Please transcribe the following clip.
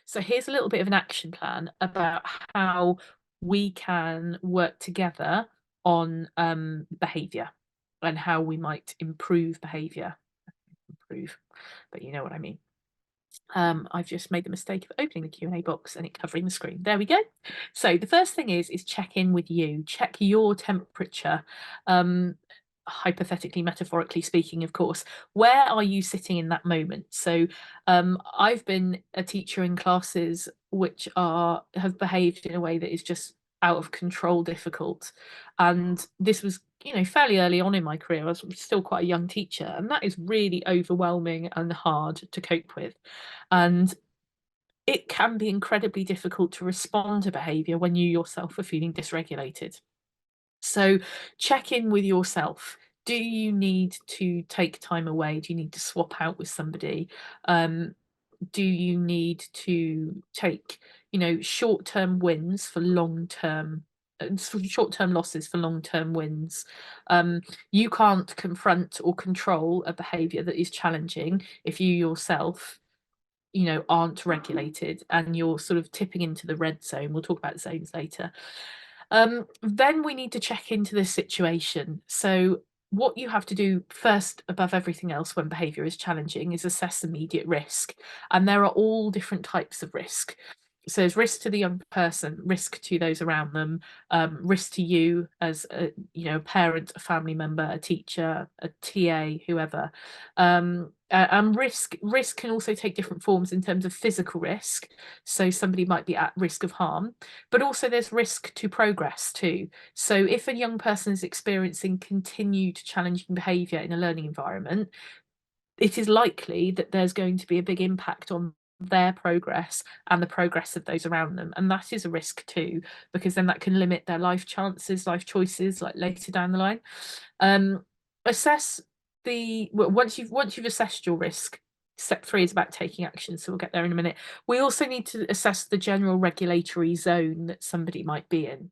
So here's a little bit of an action plan about how we can work together on behaviour and how we might improve behaviour. Improve, but you know what I mean. I've just made the mistake of opening the Q&A box and it covering the screen. There we go. So the first thing is check in with you, check your temperature. Hypothetically, metaphorically speaking, of course, where are you sitting in that moment? So I've been a teacher in classes which have behaved in a way that is just out of control difficult, and this was, you know, fairly early on in my career. I was still quite a young teacher, and that is really overwhelming and hard to cope with. And it can be incredibly difficult to respond to behaviour when you yourself are feeling dysregulated. So check in with yourself. Do you need to take time away? Do you need to swap out with somebody? Do you need to take, you know, short-term wins for long-term short-term losses for long-term wins? You can't confront or control a behaviour that is challenging if you yourself, you know, aren't regulated and you're sort of tipping into the red zone. We'll talk about zones later. Then we need to check into this situation. So what you have to do first above everything else when behaviour is challenging is assess immediate risk. And there are all different types of risk. So there's risk to the young person, risk to those around them, risk to you as a, you know, a parent, a family member, a teacher, a TA, whoever. And risk can also take different forms in terms of physical risk. So somebody might be at risk of harm, but also there's risk to progress too. So if a young person is experiencing continued challenging behaviour in a learning environment, it is likely that there's going to be a big impact on their progress and the progress of those around them, and that is a risk too, because then that can limit their life chances, life choices, like later down the line. Assess the once you've assessed your risk. Step 3 is about taking action, so we'll get there in a minute. We also need to assess the general regulatory zone that somebody might be in.